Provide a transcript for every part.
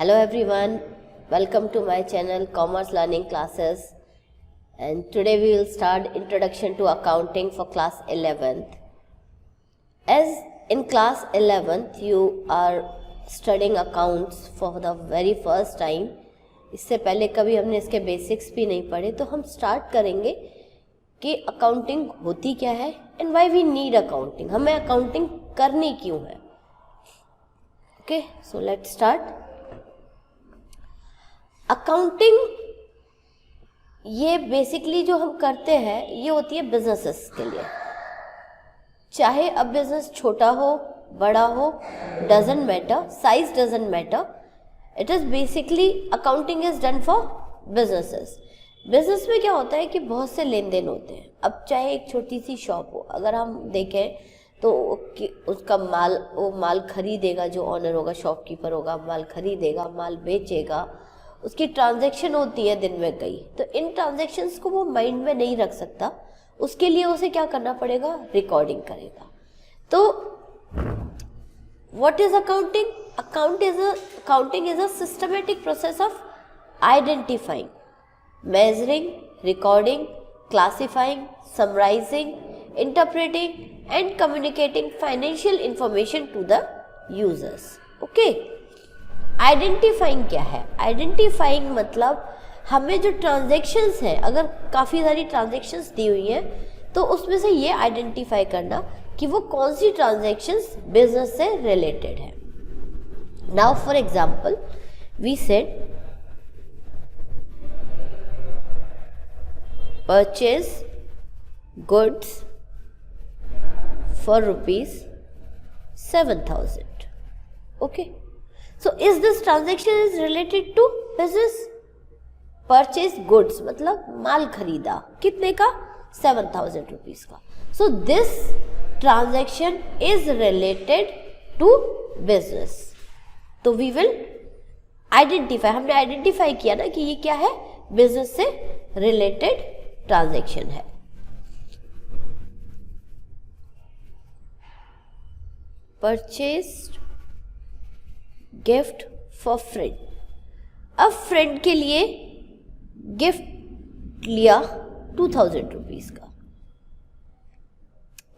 Hello everyone, welcome to my channel Commerce Learning Classes, and today we will start Introduction to Accounting for class 11th. As in class 11th you are studying accounts for the very first time. इससे पहले कभी हमने इसके basics भी नहीं पढ़े, तो हम स्टार्ट करेंगे कि अकाउंटिंग होती क्या है and why we need accounting, हमें अकाउंटिंग करनी क्यों है. Okay, so let's start. Accounting ये बेसिकली जो हम करते हैं ये होती है बिजनेसेस के लिए. चाहे अब बिजनेस छोटा हो बड़ा हो, doesn't matter, size doesn't matter. It is basically accounting is done for businesses. Business में क्या होता है कि बहुत से लेन देन होते हैं. अब चाहे एक छोटी सी शॉप हो, अगर हम देखें तो उसका वो माल खरीदेगा, जो ऑनर होगा, शॉपकीपर होगा, माल खरीदेगा, माल बेचेगा, उसकी ट्रांजैक्शन होती है दिन में कई. तो इन ट्रांजैक्शंस को वो माइंड में नहीं रख सकता, उसके लिए उसे क्या करना पड़ेगा, रिकॉर्डिंग करेगा. तो what is accounting? Accounting is a systematic process of identifying, measuring, recording, classifying, summarizing, interpreting and communicating financial information to the users. Okay? Identifying क्या है? आइडेंटिफाइंग मतलब हमें जो ट्रांजैक्शंस हैं, अगर काफ़ी सारी ट्रांजैक्शंस दी हुई हैं तो उसमें से ये आइडेंटिफाई करना कि वो कौन सी ट्रांजैक्शंस बिजनेस से रिलेटेड है. Now for example we said purchase goods for ₹7,000. Okay, so is this transaction is related to business? Purchase goods मतलब माल खरीदा, कितने का? 7,000 rupees का. So this transaction is related to business. तो we will identify, हमने identify किया ना कि ये क्या है, बिजनेस से रिलेटेड ट्रांजेक्शन है. Purchased gift for friend. अब फ्रेंड के लिए गिफ्ट लिया 2,000 रुपीज का.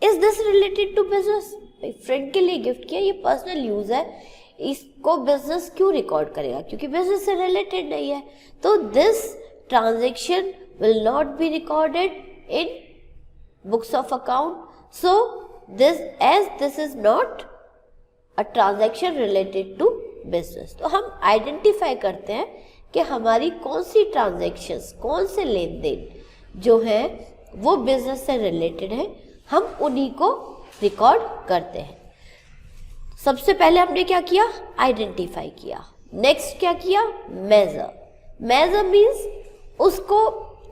Is this related to business? Friend के लिए गिफ्ट किया, ये पर्सनल यूज है, इसको बिजनेस क्यों रिकॉर्ड करेगा, क्योंकि बिजनेस से रिलेटेड नहीं है. तो this transaction will not be recorded in books of account. So this is not a transaction related to business. तो हम आइडेंटिफाई करते हैं कि हमारी कौन सी ट्रांजैक्शंस, कौन से लेन देन जो हैं वो बिजनेस से रिलेटेड है, हम उन्हीं को रिकॉर्ड करते हैं. सबसे पहले हमने क्या किया, आइडेंटिफाई किया. नेक्स्ट क्या किया, मेजर. मेजर मीन्स उसको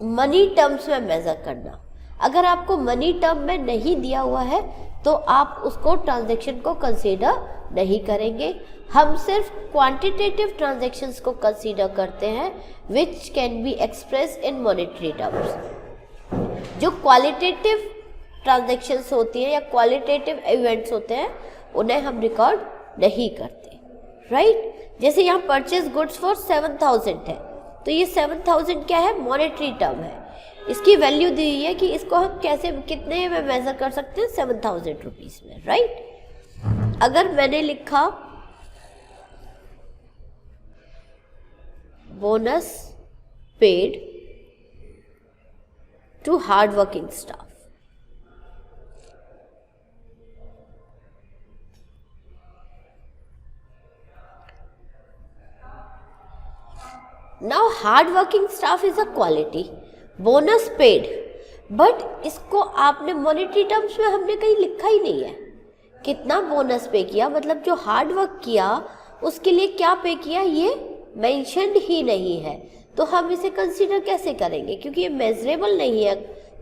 मनी टर्म्स में मेजर करना. अगर आपको मनी टर्म में नहीं दिया हुआ है तो आप उसको ट्रांजैक्शन को कंसीडर नहीं करेंगे. हम सिर्फ क्वांटिटेटिव ट्रांजैक्शंस को कंसीडर करते हैं which can be express in monetary terms. जो क्वालिटेटिव ट्रांजैक्शंस होती हैं या क्वालिटेटिव इवेंट्स होते हैं उन्हें हम रिकॉर्ड नहीं करते. राइट? जैसे यहाँ परचेज गुड्स फॉर 7,000 है, तो ये 7,000 क्या है, मॉनेटरी टर्म है. इसकी वैल्यू दी हुई है कि इसको हम कैसे, कितने में मेजर कर सकते हैं, 7,000 रुपीज में. राइट? अगर मैंने लिखा bonus paid to hard working staff, now hard working staff is a quality, bonus paid, but इसको आपने मॉनेटरी टर्म्स में हमने कहीं लिखा ही नहीं है कितना बोनस पे किया, मतलब जो हार्ड वर्क किया उसके लिए क्या पे किया ये मेंशन ही नहीं है. तो हम इसे कंसीडर कैसे करेंगे, क्योंकि ये मेजरेबल नहीं है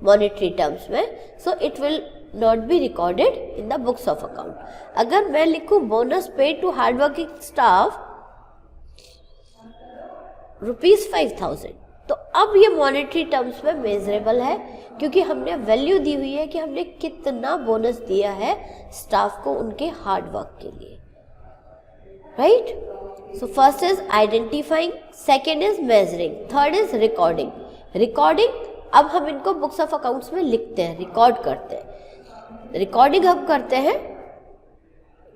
मॉनेटरी टर्म्स में. So it will not be recorded in the books of account. अगर मैं लिखूं bonus paid to hard working staff ₹5,000, तो अब ये मॉनेटरी टर्म्स में मेजरेबल है, क्योंकि हमने वैल्यू दी हुई है कि हमने कितना बोनस दिया है स्टाफ को उनके हार्ड वर्क के लिए. Right? So first is identifying, second is measuring, third is recording. Recording, अब हम इनको बुक्स ऑफ अकाउंट्स में लिखते हैं, रिकॉर्ड करते हैं। रिकॉर्डिंग हम करते हैं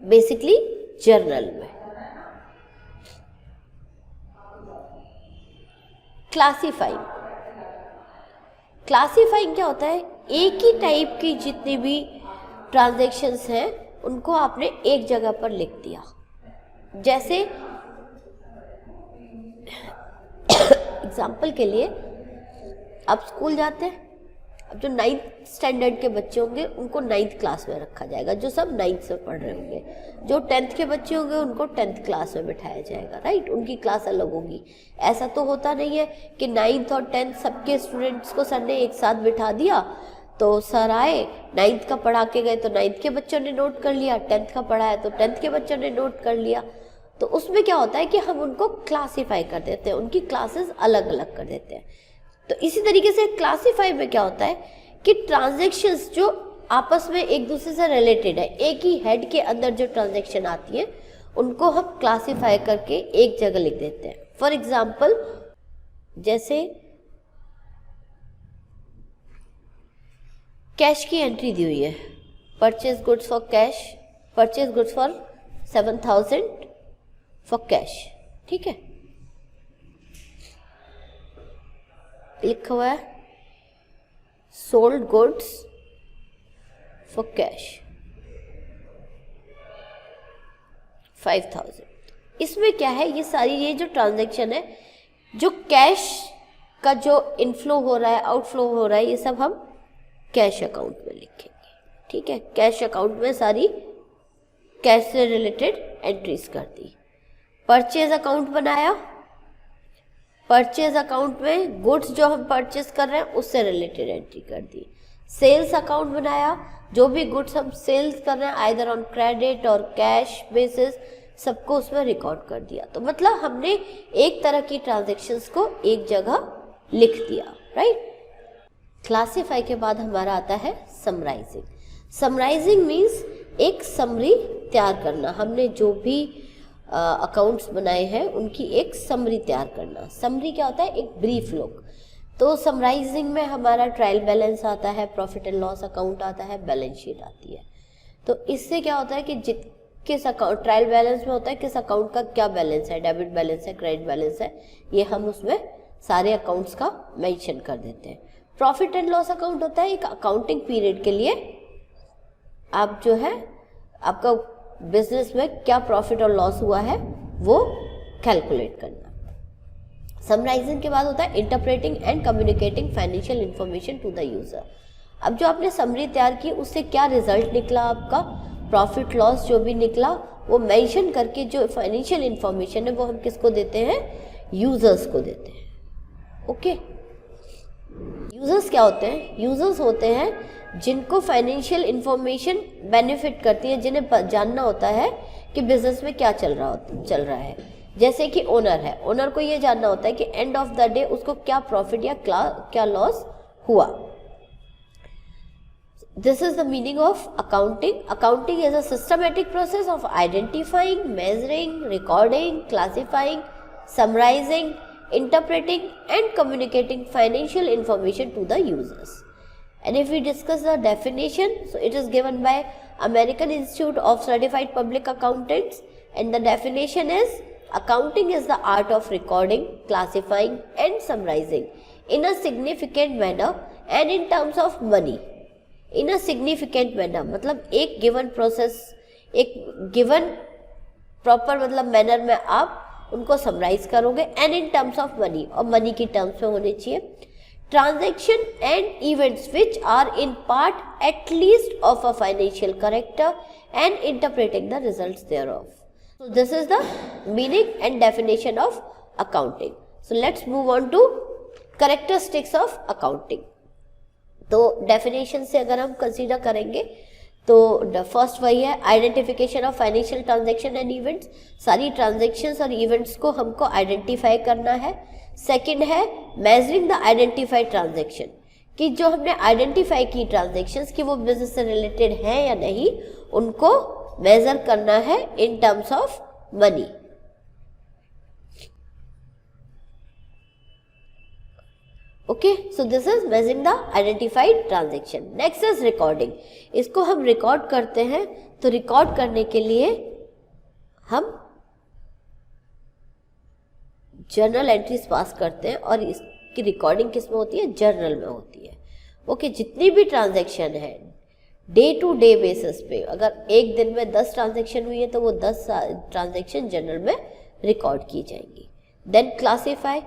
बेसिकली जर्नल में। क्लासिफाइंग, क्लासिफाइंग क्या होता है? एक ही टाइप की जितनी भी ट्रांजैक्शंस हैं उनको आपने एक जगह पर लिख दिया। जैसे एग्जाम्पल के लिए आप स्कूल जाते हैं, अब जो 9th स्टैंडर्ड के बच्चे होंगे उनको 9th क्लास में रखा जाएगा, जो सब 9th से पढ़ रहे होंगे। जो 10th के बच्चे होंगे उनको 10th क्लास में बिठाया जाएगा, राइट, उनकी क्लास अलग होगी। ऐसा तो होता नहीं है कि 9th और 10th सबके स्टूडेंट्स को सर ने एक साथ बिठा दिया, तो सर आए 9th का पढ़ा के गए तो 9th के बच्चों ने नोट कर लिया, 10th का पढ़ा है तो 10th के बच्चों ने नोट कर लिया। तो उसमें क्या होता है कि हम उनको क्लासीफाई कर देते हैं, उनकी क्लासेस अलग अलग कर देते हैं। तो इसी तरीके से क्लासीफाई में क्या होता है कि ट्रांजैक्शंस जो आपस में एक दूसरे से रिलेटेड है, एक ही हेड के अंदर जो ट्रांजैक्शन आती है उनको हम क्लासीफाई करके एक जगह लिख देते हैं। फॉर एग्जाम्पल, जैसे कैश की एंट्री दी हुई है, purchase goods for cash, purchase goods for 7,000 for cash, ठीक है, लिखा हुआ है सोल्ड गुड्स फॉर कैश 5,000। इसमें क्या है, ये सारी ये जो ट्रांजैक्शन है, जो कैश का जो इनफ्लो हो रहा है, आउटफ्लो हो रहा है, ये सब हम कैश अकाउंट में लिखेंगे, ठीक है। कैश अकाउंट में सारी कैश से रिलेटेड एंट्रीज कर दी। परचेज अकाउंट बनाया, परचेज अकाउंट में गुड्स जो हम परचेज कर रहे हैं उससे रिलेटेड एंट्री कर दी। सेल्स अकाउंट बनाया, जो भी गुड्स हम सेल्स कर रहे हैं आइदर ऑन क्रेडिट और कैश बेसिस, सबको उसमें रिकॉर्ड कर दिया। तो मतलब हमने एक तरह की ट्रांजैक्शंस को एक जगह लिख दिया, राइट। क्लासीफाई के बाद हमारा आता है समराइजिंग। समराइजिंग मीन्स एक समरी तैयार करना। हमने जो भी अकाउंट्स बनाए हैं उनकी एक समरी तैयार करना। समरी क्या होता है? एक ब्रीफ लुक। तो समराइजिंग में हमारा ट्रायल बैलेंस आता है, प्रॉफिट एंड लॉस अकाउंट आता है, बैलेंस शीट आती है। तो इससे क्या होता है कि किस अकाउंट, ट्रायल बैलेंस में होता है किस अकाउंट का क्या बैलेंस है, डेबिट बैलेंस है, क्रेडिट बैलेंस है, ये हम उसमें सारे अकाउंट्स का मेंशन कर देते हैं। प्रॉफिट एंड लॉस अकाउंट होता है एक अकाउंटिंग पीरियड के लिए आप जो है आपका बिजनेस में क्या प्रॉफिट और लॉस हुआ है वो कैलकुलेट करना। समराइजिंग के बाद होता है interpreting and communicating financial information to the user. अब जो आपने समरी तैयार की उससे क्या रिजल्ट निकला, आपका प्रॉफिट लॉस जो भी निकला वो मेंशन करके जो फाइनेंशियल इंफॉर्मेशन है वो हम किसको देते हैं? यूजर्स को देते हैं। ओके, यूजर्स क्या होते हैं? यूजर्स होते हैं जिनको फाइनेंशियल इंफॉर्मेशन बेनिफिट करती है, जिन्हें जानना होता है कि बिजनेस में क्या चल रहा है। जैसे कि ओनर है, ओनर को ये जानना होता है कि एंड ऑफ द डे उसको क्या प्रॉफिट या क्या लॉस हुआ। This is the meaning of accounting. Accounting is a systematic process of identifying, measuring, recording, classifying, summarizing, interpreting and communicating financial information to the users. And if we discuss the definition, so it is given by American Institute of Certified Public Accountants, and the definition is accounting is the art of recording, classifying and summarizing in a significant manner and in terms of money. In a significant manner मतलब एक given process, एक given proper मतलब manner में आप उनको summarise करोगे and in terms of money, और money की टर्म्स में होने चाहिए। Transaction and events which are in part at least of a financial character and interpreting the results thereof. So this is the meaning and definition of accounting. So let's move on to characteristics of accounting. तो definition से अगर हम consider करेंगे तो first वही है identification of financial transaction and events. सारी transactions और इवेंट्स को हमको आइडेंटिफाई करना है। सेकंड है मेजरिंग द आइडेंटिफाइड ट्रांजैक्शन, कि जो हमने आइडेंटिफाई की ट्रांजैक्शंस कि वो बिजनेस से रिलेटेड हैं या नहीं, उनको मेजर करना है इन terms of money. Okay, so this is measuring the identified transaction. Next is recording. इसको हम रिकॉर्ड करते हैं, तो रिकॉर्ड करने के लिए हम जर्नल एंट्रीज पास करते हैं और इसकी रिकॉर्डिंग किस में होती है, जर्नल में होती है। ओके, जितनी भी ट्रांजैक्शन है डे टू डे बेसिस पे, अगर एक दिन में 10 ट्रांजैक्शन हुई है तो वो 10 ट्रांजैक्शन जर्नल में रिकॉर्ड की जाएंगी। Then classify.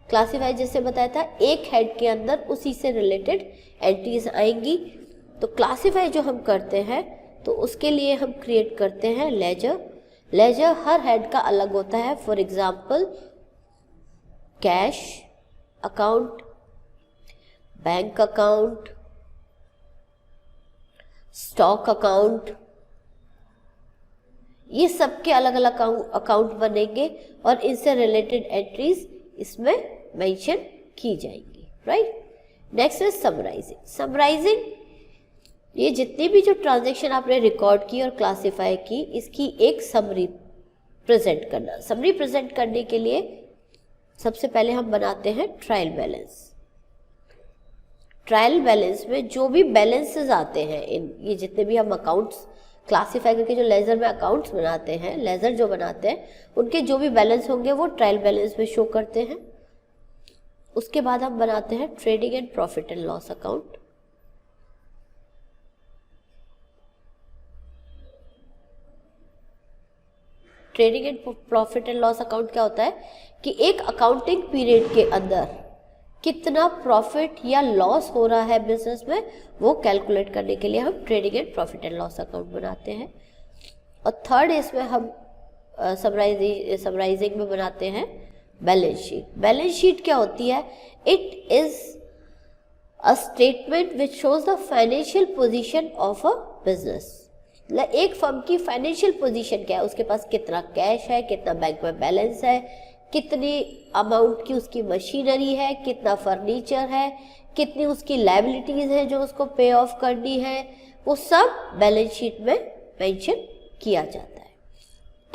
क्लासीफाई जैसे बताया था, एक हेड के अंदर उसी से रिलेटेड एंट्रीज आएंगी। तो क्लासीफाई जो हम करते हैं तो उसके लिए हम क्रिएट करते हैं लेजर। लेजर हर हेड का अलग होता है। For example cash account, bank account, stock account, ये सब के अलग अलग अकाउंट बनेंगे और इनसे रिलेटेड एंट्रीज इसमें मेंशन की जाएंगी, right. Next is summarising. Summarising, ये जितनी भी जो ट्रांजैक्शन आपने रिकॉर्ड की और क्लासिफाई की, इसकी एक समरी प्रेजेंट करना। समरी प्रेजेंट करने के लिए सबसे पहले हम बनाते हैं ट्रायल बैलेंस। ट्रायल बैलेंस में जो भी बैलेंसेस आते हैं, इन ये जितने भी हम अकाउंट्स क्लासिफाई करके जो लेजर में अकाउंट्स बनाते हैं, लेजर जो बनाते हैं, उनके जो भी बैलेंस होंगे वो ट्रायल बैलेंस में शो करते हैं। उसके बाद हम बनाते हैं trading and profit and loss account. Trading and profit and loss account क्या होता है कि एक अकाउंटिंग पीरियड के अंदर कितना प्रॉफिट या लॉस हो रहा है बिजनेस में, वो कैलकुलेट करने के लिए हम trading and profit and loss account बनाते हैं। और थर्ड इसमें हम समराइजिंग में बनाते हैं बैलेंस शीट। बैलेंस शीट क्या होती है? It is a statement which shows the financial position of a business. एक फर्म की फाइनेंशियल पोजीशन क्या है, उसके पास कितना कैश है, कितना बैंक में बैलेंस है, कितनी अमाउंट की उसकी मशीनरी है, कितना फर्नीचर है, कितनी उसकी लायबिलिटीज है जो उसको पे ऑफ करनी है, वो सब बैलेंस शीट में मेंशन किया जाता है।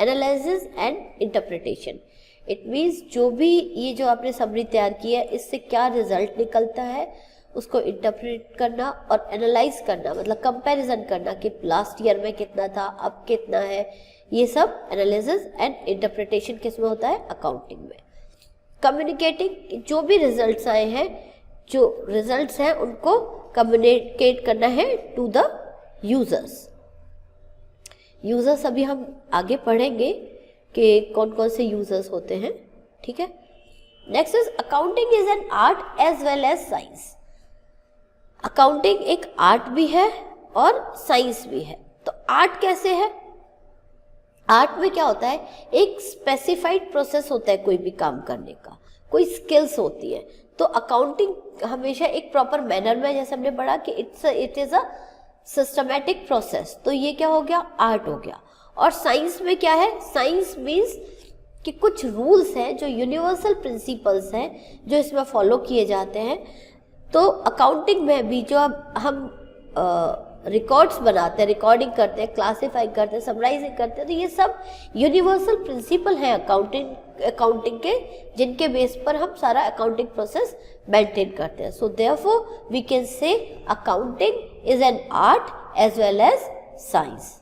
Analysis and interpretation, it means जो भी ये जो आपने समरी तैयार की है, इससे क्या रिजल्ट निकलता है, उसको इंटरप्रेट करना और एनालाइज करना, मतलब कंपैरिजन करना कि लास्ट ईयर में कितना था, अब कितना है। ये सब एनालिसिस एंड इंटरप्रिटेशन किस में होता है? अकाउंटिंग में। कम्युनिकेटिंग, जो भी रिजल्ट्स आए हैं, जो रिजल्ट्स हैं उनको कम्युनिकेट करना है टू द यूजर्स। यूजर्स अभी हम आगे पढ़ेंगे कि कौन कौन से यूजर्स होते हैं, ठीक है। Next is accounting is an art as well as science. Accounting एक आर्ट भी है और साइंस भी है। तो आर्ट कैसे है? आर्ट में क्या होता है, एक स्पेसिफाइड प्रोसेस होता है कोई भी काम करने का, कोई स्किल्स होती है। तो अकाउंटिंग हमेशा एक प्रॉपर मैनर में, जैसे हमने पढ़ा कि it is a systematic process, तो ये क्या हो गया? आर्ट हो गया। और साइंस में क्या है? साइंस मीन्स कि कुछ रूल्स हैं जो यूनिवर्सल प्रिंसिपल्स हैं जो इसमें फॉलो किए जाते हैं। तो अकाउंटिंग में भी जो हम रिकॉर्ड्स बनाते हैं, रिकॉर्डिंग करते हैं, क्लासिफाई करते हैं, समराइजिंग करते हैं, तो ये सब यूनिवर्सल प्रिंसिपल हैं अकाउंटिंग के, जिनके बेस पर हम सारा अकाउंटिंग प्रोसेस मेंटेन करते हैं। So therefore we can say accounting is an art as well as science.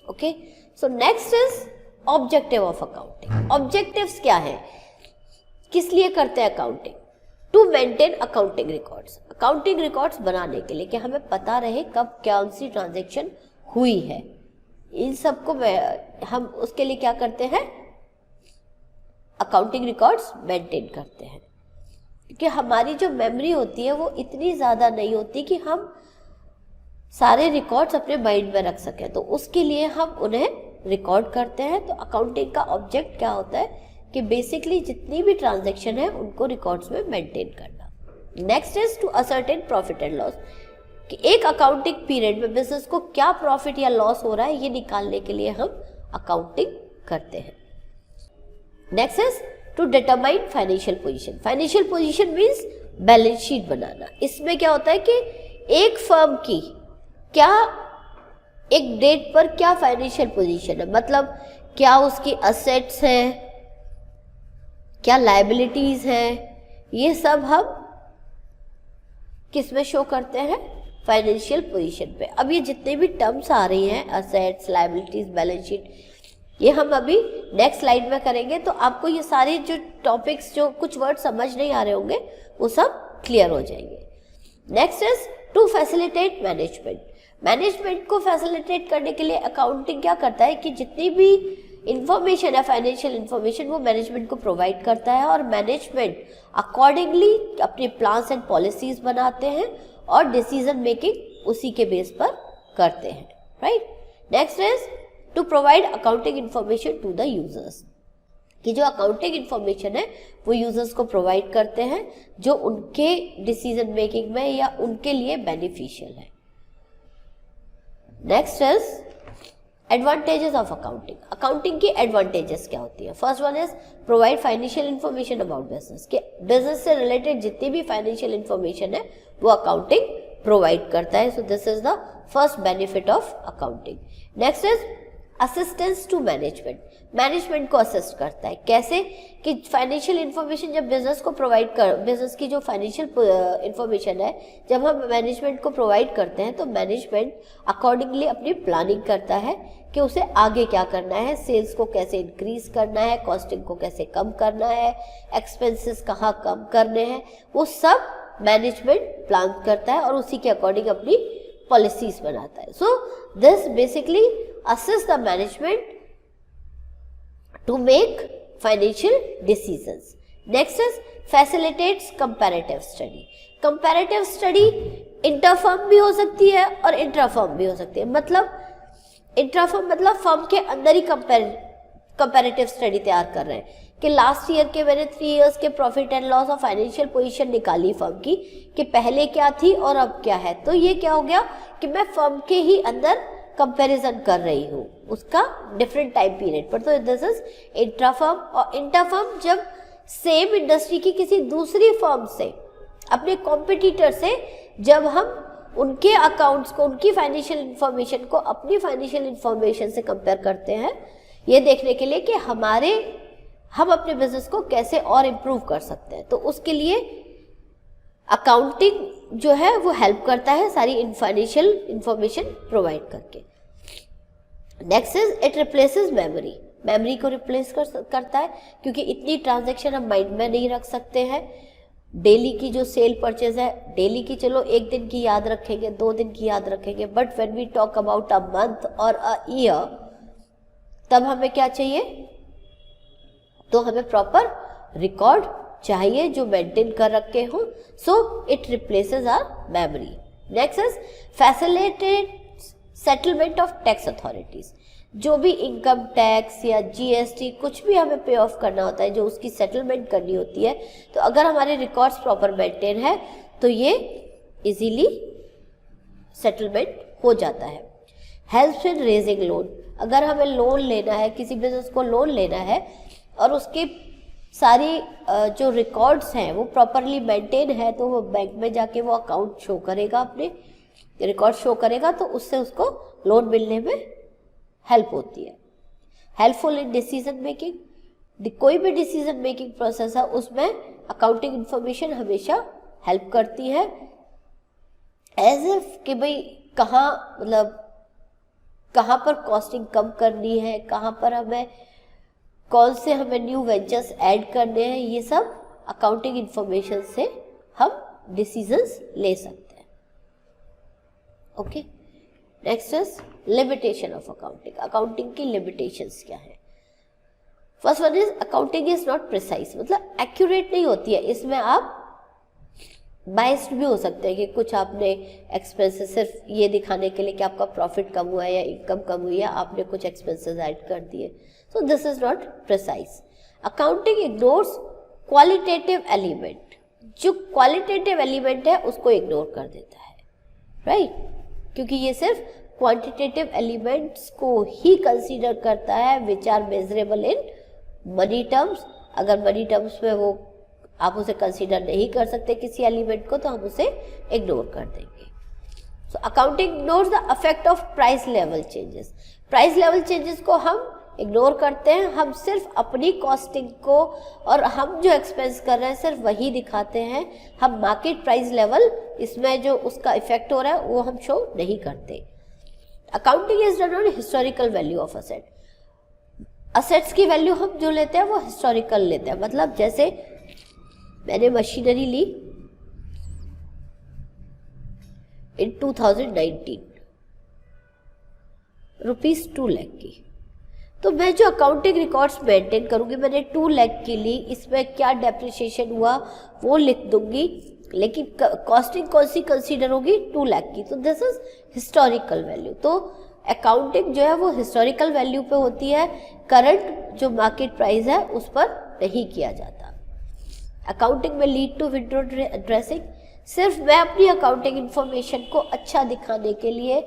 Okay, so next is objective of accounting. Objectives क्या है, किस लिए करते हैं accounting? To maintain accounting records. Accounting records बनाने के लिए कि हमें पता रहे कब कौन सी ट्रांजैक्शन हुई है, इन सबको हम उसके लिए क्या करते हैं? अकाउंटिंग रिकॉर्ड्स मेंटेन करते हैं। क्योंकि हमारी जो मेमोरी होती है वो इतनी ज़्यादा नहीं होती कि हम सारे रिकॉर्ड्स अपने माइंड में रख सकें, तो उसके लिए हम उन्हें रिकॉर्ड करते हैं। तो अकाउंटिंग का ऑब्जेक्ट क्या होता है कि बेसिकली जितनी भी ट्रांजैक्शन है उनको रिकॉर्ड्स में मेंटेन करना। Next is to ascertain profit and loss, कि एक अकाउंटिंग पीरियड में बिजनेस को क्या प्रॉफिट या लॉस हो रहा है, ये निकालने के लिए हम अकाउंटिंग करते हैं। Next is to determine financial position. Financial position means balance sheet बनाना। इसमें क्या होता है कि एक फर्म की क्या एक डेट पर क्या फाइनेंशियल पोजीशन है, मतलब क्या उसकी असेट्स हैं, क्या लायबिलिटीज हैं, ये सब हम किस में शो करते हैं, फाइनेंशियल पोजीशन पे। अब ये जितने भी टर्म्स आ रही हैं, असेट्स, लायबिलिटीज, बैलेंस शीट, ये हम अभी नेक्स्ट स्लाइड में करेंगे। तो आपको ये सारे जो टॉपिक्स, जो कुछ वर्ड समझ नहीं आ रहे होंगे, वो सब क्लियर हो जाएंगे। Next is to facilitate management. Management को फैसिलिटेट करने के लिए अकाउंटिंग क्या करता है कि जितनी भी इंफॉर्मेशन है, फाइनेंशियल इंफॉर्मेशन, वो मैनेजमेंट को प्रोवाइड करता है और मैनेजमेंट अकॉर्डिंगली अपने प्लान्स एंड पॉलिसीज बनाते हैं और डिसीजन मेकिंग उसी के बेस पर करते हैं, right. Next is to provide accounting information to the users, कि जो अकाउंटिंग इंफॉर्मेशन है वो यूजर्स को प्रोवाइड करते हैं जो उनके डिसीजन मेकिंग में या उनके लिए बेनिफिशियल है। Next is advantages of accounting. Accounting की एडवांटेजेस क्या होती है? First one is provide financial information about business, के बिजनेस से रिलेटेड जितनी भी फाइनेंशियल इंफॉर्मेशन है वो अकाउंटिंग प्रोवाइड करता है। So this is the first benefit of accounting. Next is assistance to management. Management को असिस्ट करता है, कैसे कि फाइनेंशियल इंफॉर्मेशन जब बिजनेस को प्रोवाइड कर, बिजनेस की जो फाइनेंशियल इंफॉर्मेशन है जब हम मैनेजमेंट को प्रोवाइड करते हैं तो मैनेजमेंट अकॉर्डिंगली अपनी प्लानिंग करता है कि उसे आगे क्या करना है, सेल्स को कैसे इंक्रीज करना है, कॉस्टिंग को कैसे कम करना है, एक्सपेंसेस कहाँ कम करने हैं, वो सब मैनेजमेंट प्लान करता है और उसी के अकॉर्डिंग अपनी पॉलिसीज बनाता है। So this basically assist the management to make financial decisions. Next is facilitates comparative study. Comparative study inter-firm भी हो सकती है और इंट्राफर्म भी हो सकती है। मतलब इंट्राफर्म मतलब फर्म के अंदर ही कंपैरेटिव स्टडी तैयार कर रहे हैं कि लास्ट ईयर के मैंने 3 इयर्स के प्रॉफिट एंड लॉस और फाइनेंशियल पोजीशन निकाली फर्म की कि पहले क्या थी और अब क्या है। तो ये क्या हो गया कि मैं फर्म के ही अंदर कंपैरिजन कर रही हूँ उसका डिफरेंट टाइम पीरियड पर। तो दिस इज इंट्राफर्म। और इंटरफर्म जब सेम इंडस्ट्री की किसी दूसरी फर्म से, अपने कॉम्पिटिटर से, जब हम उनके अकाउंट्स को, उनकी फाइनेंशियल इंफॉर्मेशन को अपनी फाइनेंशियल इंफॉर्मेशन से कंपेयर करते हैं, ये देखने के लिए कि हम अपने बिजनेस को कैसे और इम्प्रूव कर सकते हैं। तो उसके लिए अकाउंटिंग जो है वो हेल्प करता है सारी फाइनेंशियल इंफॉर्मेशन प्रोवाइड करके। Next is it replaces memory. Memory को रिप्लेस करता है क्योंकि इतनी ट्रांजैक्शन हम माइंड में नहीं रख सकते हैं। डेली की जो सेल परचेज है, डेली की चलो 1 दिन की याद रखेंगे, 2 दिन की याद रखेंगे, but when we talk about a month or a year, तब हमें क्या चाहिए? तो हमें प्रॉपर रिकॉर्ड चाहिए जो मेंटेन कर रखे हो। So it replaces our memory. Next is facilitate settlement of tax authorities. जो भी इनकम टैक्स या जीएसटी कुछ भी हमें पे ऑफ करना होता है, जो उसकी सेटलमेंट करनी होती है, तो अगर हमारे रिकॉर्ड्स प्रॉपर मेंटेन है तो ये इजीली सेटलमेंट हो जाता है। Help in raising loan. अगर हमें लोन लेना है, किसी बिजनेस को लोन लेना है और उसके सारी जो रिकॉर्ड्स हैं वो प्रॉपरली मेंटेन है, तो वो बैंक में जाके वो अकाउंट शो करेगा, अपने रिकॉर्ड शो करेगा, तो उससे उसको लोन मिलने में हेल्प होती है। Helpful in decision making. कोई भी डिसीजन मेकिंग प्रोसेस है उसमें अकाउंटिंग इंफॉर्मेशन हमेशा हेल्प करती है। एज इफ कि भाई कहाँ पर कॉस्टिंग कम करनी है, कहाँ पर कौन से हमें न्यू वेंचर्स ऐड करने हैं, ये सब अकाउंटिंग इंफॉर्मेशन से हम डिसीजंस ले सकते हैं। Okay, next is limitation of accounting. Accounting की लिमिटेशंस क्या है? First one is accounting is not precise, मतलब एक्यूरेट नहीं होती है। इसमें आप बाइस्ड भी हो सकते हैं कि कुछ आपने एक्सपेंसेस सिर्फ ये दिखाने के लिए कि आपका प्रॉफिट कम हुआ है या इनकम कम हुई है, आपने कुछ एक्सपेंसेस ऐड कर दिए। सो this is not precise. Accounting ignores qualitative element. जो क्वालिटेटिव एलिमेंट है उसको इग्नोर कर देता है, राइट? क्योंकि ये सिर्फ क्वांटिटेटिव एलिमेंट्स को ही कंसीडर करता है which are measurable in money terms. अगर मनी टर्म्स में वो आप उसे कंसीडर नहीं कर सकते किसी एलिमेंट को, तो हम उसे इग्नोर कर देंगे। So accounting ignores the effect of price level changes. Price level changes को हम इग्नोर करते हैं, हम सिर्फ अपनी कॉस्टिंग को और हम जो एक्सपेंस कर रहे हैं सिर्फ वही दिखाते हैं, हम मार्केट प्राइस लेवल इसमें जो उसका इफेक्ट हो रहा है वो हम शो नहीं करते। Accounting is done on historical value of asset. Assets की वैल्यू हम जो लेते हैं वो हिस्टोरिकल लेते हैं, मतलब जैसे मैंने मशीनरी ली इन 2019 ₹2 लाख की, तो मैं जो अकाउंटिंग रिकॉर्ड्स मेंटेन करूंगी, मैंने 2 लाख की ली, इसमें क्या डेप्रिसिएशन हुआ वो लिख दूंगी, लेकिन कॉस्टिंग कौन सी कंसीडर होगी 2 लाख की, तो दिस इज हिस्टोरिकल वैल्यू। तो अकाउंटिंग जो है वो हिस्टोरिकल वैल्यू पे होती है, करंट जो मार्केट प्राइस है उस पर नहीं किया जाता। अकाउंटिंग में लीड टू विंडो ड्रेसिंग, सिर्फ मैं अपनी अकाउंटिंग इंफॉर्मेशन को अच्छा दिखाने के लिए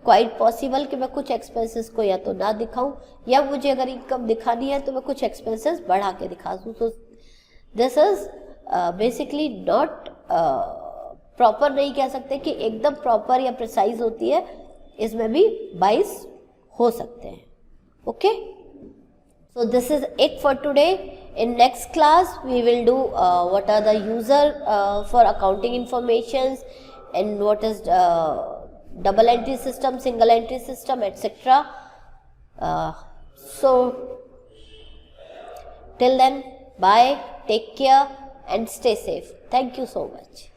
क्वाइट पॉसिबल कि मैं कुछ एक्सपेंसेस को या तो ना दिखाऊं, या मुझे अगर इनकम दिखानी है तो मैं कुछ एक्सपेंसेस बढ़ा के दिखा दूं। तो this is basically not proper, नहीं कह सकते कि एकदम प्रॉपर या प्रिसाइज होती है, इसमें भी बाइस हो सकते हैं। Okay, so this is it for today. In next class we will do what are the user for accounting informations and what is double entry system, single entry system, etc. So till then, bye, take care and stay safe. Thank you so much.